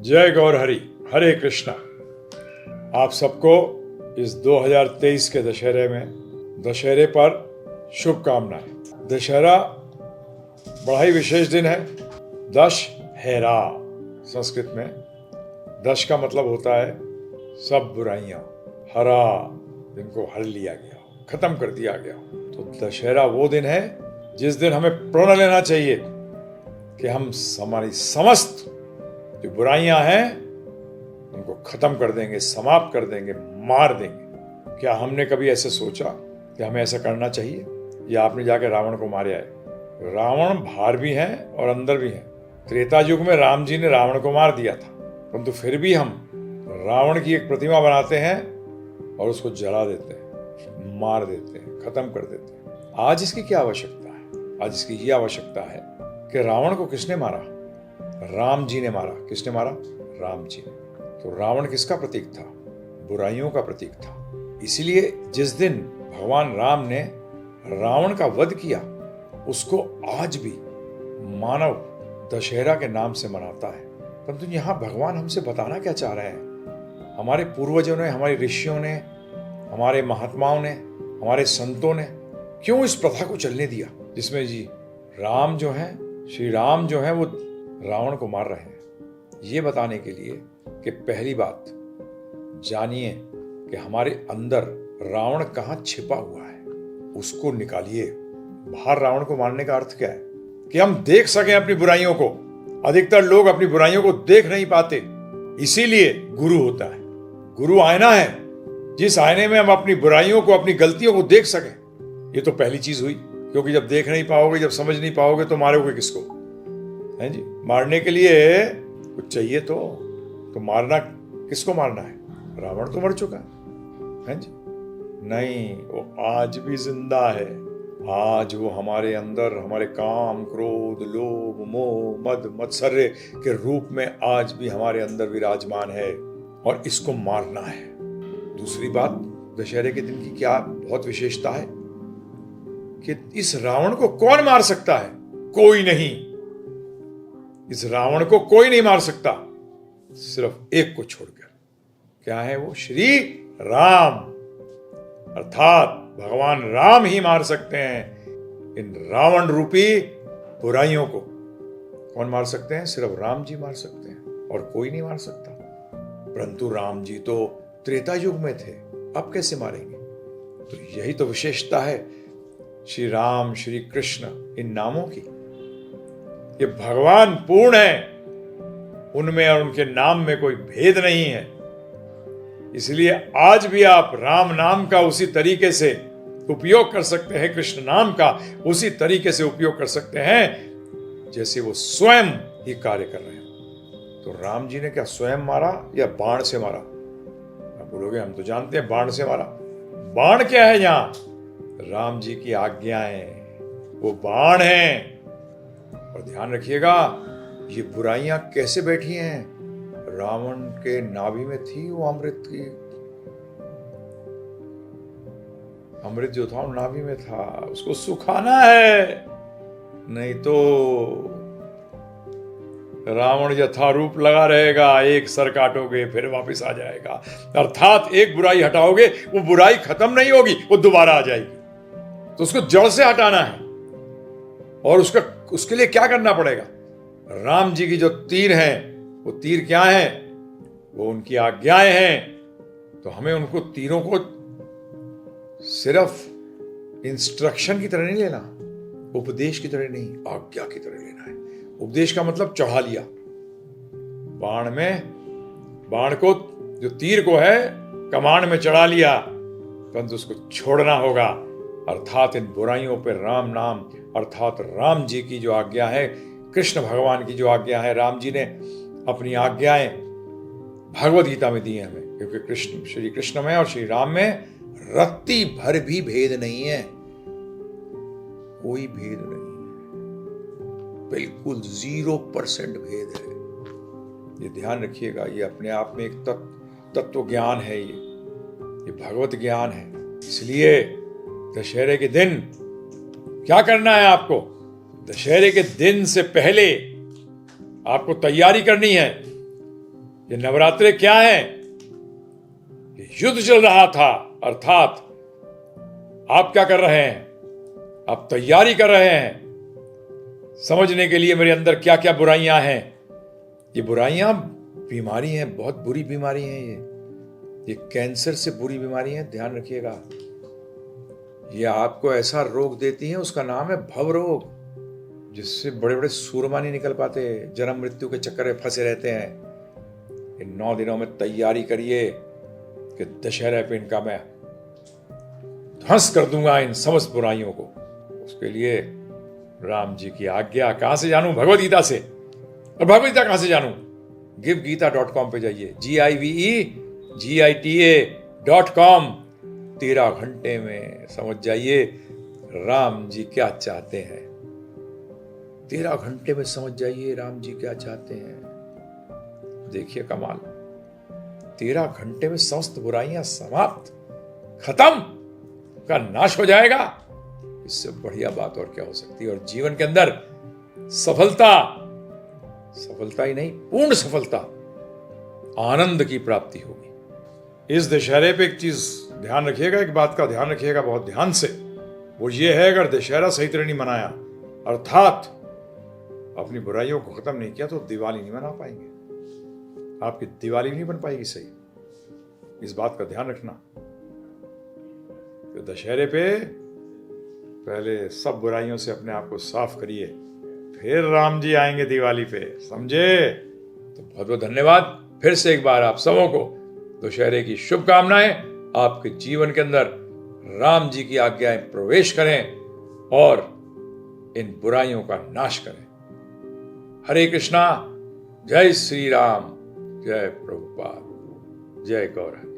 जय गौर हरि, हरे कृष्णा। आप सबको इस 2023 के दशहरे पर शुभकामनाएं। दशहरा बड़ा ही विशेष दिन है। दशहरा संस्कृत में दश का मतलब होता है सब बुराइयां, हरा जिनको हर लिया गया, खत्म कर दिया गया। तो दशहरा वो दिन है जिस दिन हमें प्रण लेना चाहिए कि हम हमारी समस्त जो बुराइयां हैं उनको खत्म कर देंगे, समाप्त कर देंगे, मार देंगे। क्या हमने कभी ऐसे सोचा कि हमें ऐसा करना चाहिए? या आपने जाकर रावण को मारे आए? रावण बाहर भी है और अंदर भी है। त्रेता युग में राम जी ने रावण को मार दिया था, परंतु फिर भी हम रावण की एक प्रतिमा बनाते हैं और उसको जला देते हैं, मार देते हैं, खत्म कर देते हैं। आज इसकी क्या आवश्यकता है? आज इसकी ये आवश्यकता है कि रावण को किसने मारा? राम जी ने मारा। किसने मारा? राम जी ने। तो रावण किसका प्रतीक था? बुराइयों का प्रतीक था। इसीलिए जिस दिन भगवान राम ने रावण का वध किया, उसको आज भी मानव दशहरा के नाम से मनाता है। परंतु यहाँ भगवान हमसे बताना क्या चाह रहे हैं? हमारे पूर्वजों ने, हमारे ऋषियों ने, हमारे महात्माओं ने, हमारे संतों ने क्यों इस प्रथा को चलने दिया जिसमें जी राम जो है, श्री राम जो है, वो रावण को मार रहे हैं? ये बताने के लिए कि पहली बात जानिए कि हमारे अंदर रावण कहाँ छिपा हुआ है, उसको निकालिए। बाहर रावण को मारने का अर्थ क्या है? कि हम देख सकें अपनी बुराइयों को। अधिकतर लोग अपनी बुराइयों को देख नहीं पाते, इसीलिए गुरु होता है। गुरु आईना है, जिस आईने में हम अपनी बुराइयों को, अपनी गलतियों को देख सकें। ये तो पहली चीज हुई, क्योंकि जब देख नहीं पाओगे, जब समझ नहीं पाओगे तो मारोगे किसको? है जी, मारने के लिए कुछ चाहिए तो मारना किसको मारना है? रावण तो मर चुका है जी। नहीं, वो आज भी जिंदा है। आज वो हमारे अंदर, हमारे काम, क्रोध, लोभ, मोह, मद, मत्सर्य के रूप में आज भी हमारे अंदर विराजमान है और इसको मारना है। दूसरी बात, दशहरे के दिन की क्या बहुत विशेषता है कि इस रावण को कौन मार सकता है? कोई नहीं। इस रावण को कोई नहीं मार सकता, सिर्फ एक को छोड़कर। क्या है वो? श्री राम, अर्थात भगवान राम ही मार सकते हैं इन रावण रूपी बुराइयों को। कौन मार सकते हैं? सिर्फ राम जी मार सकते हैं और कोई नहीं मार सकता। परंतु राम जी तो त्रेता युग में थे, अब कैसे मारेंगे? तो यही तो विशेषता है श्री राम, श्री कृष्ण इन नामों की। ये भगवान पूर्ण है, उनमें और उनके नाम में कोई भेद नहीं है। इसलिए आज भी आप राम नाम का उसी तरीके से उपयोग कर सकते हैं, कृष्ण नाम का उसी तरीके से उपयोग कर सकते हैं जैसे वो स्वयं ही कार्य कर रहे हैं। तो राम जी ने क्या स्वयं मारा या बाण से मारा? आप बोलोगे हम तो जानते हैं बाण से मारा। बाण क्या है? यहां राम जी की आज्ञाएं, वो बाण हैं। और ध्यान रखिएगा, ये बुराइयां कैसे बैठी हैं? रावण के नाभि में थी वो अमृत की, अमृत जो था वो नाभि में था, उसको सुखाना है। नहीं तो रावण यथारूप लगा रहेगा, एक सर काटोगे फिर वापस आ जाएगा। अर्थात एक बुराई हटाओगे, वो बुराई खत्म नहीं होगी, वो दोबारा आ जाएगी। तो उसको जड़ से हटाना है। और उसके लिए क्या करना पड़ेगा? राम जी की जो तीर हैं, वो तीर क्या हैं? वो उनकी आज्ञाएं हैं। तो हमें उनको तीरों को सिर्फ इंस्ट्रक्शन की तरह नहीं लेना, उपदेश की तरह नहीं, आज्ञा की तरह लेना है। उपदेश का मतलब चढ़ा लिया बाण को, जो तीर को है कमान में चढ़ा लिया, परंतु उसको छोड़ना होगा। अर्थात इन बुराइयों पर राम नाम, अर्थात राम जी की जो आज्ञा है, कृष्ण भगवान की जो आज्ञा है, राम जी ने अपनी आज्ञाएं भगवद गीता में दी है हमें। क्योंकि कृष्ण, श्री कृष्ण में और श्री राम में रत्ती भर भी भेद नहीं है, कोई भेद नहीं है, बिल्कुल 0% भेद है। ये ध्यान रखिएगा। ये अपने आप में एक तत्व ज्ञान है, ये भगवत ज्ञान है। इसलिए दशहरे के दिन क्या करना है आपको? दशहरे के दिन से पहले आपको तैयारी करनी है। ये नवरात्रे क्या है? ये युद्ध चल रहा था, अर्थात आप क्या कर रहे हैं? आप तैयारी कर रहे हैं समझने के लिए मेरे अंदर क्या क्या बुराइयां हैं। ये बुराइयां बीमारी हैं, बहुत बुरी बीमारी हैं। ये कैंसर से बुरी बीमारी है, ध्यान रखिएगा। ये आपको ऐसा रोग देती है, उसका नाम है भव रोग, जिससे बड़े बड़े सूरमा नहीं निकल पाते, जन्म मृत्यु के चक्कर में फंसे रहते हैं। इन 9 दिनों में तैयारी करिए कि दशहरे पे इनका मैं ध्वंस कर दूंगा, इन समस्त बुराइयों को। उसके लिए राम जी की आज्ञा कहां से जानूं? भगवद गीता से। और भगवद गीता कहां से जानूं? givegita.com पे जाइए, GIVEGITA.com। 13 घंटे में समझ जाइए राम जी क्या चाहते हैं। 13 घंटे में समझ जाइए राम जी क्या चाहते हैं। देखिए कमाल, 13 घंटे में समस्त बुराइयां समाप्त, खत्म, का नाश हो जाएगा। इससे बढ़िया बात और क्या हो सकती है? और जीवन के अंदर सफलता, सफलता ही नहीं, पूर्ण सफलता, आनंद की प्राप्ति होगी। इस दशहरे पे एक चीज ध्यान रखिएगा, एक बात का ध्यान रखिएगा बहुत ध्यान से। वो ये है, अगर दशहरा सही तरह नहीं मनाया, अर्थात अपनी बुराइयों को खत्म नहीं किया, तो दिवाली नहीं मना पाएंगे। आपकी दिवाली नहीं बन पाएगी सही। इस बात का ध्यान रखना। तो दशहरे पे पहले सब बुराइयों से अपने आप को साफ करिए, फिर राम जी आएंगे दिवाली पे, समझे? तो बहुत बहुत धन्यवाद फिर से एक बार आप सबों को। दशहरे की शुभकामनाएं। आपके जीवन के अंदर राम जी की आज्ञाएं प्रवेश करें और इन बुराइयों का नाश करें। हरे कृष्णा, जय श्री राम, जय प्रभुपाद, जय गौर।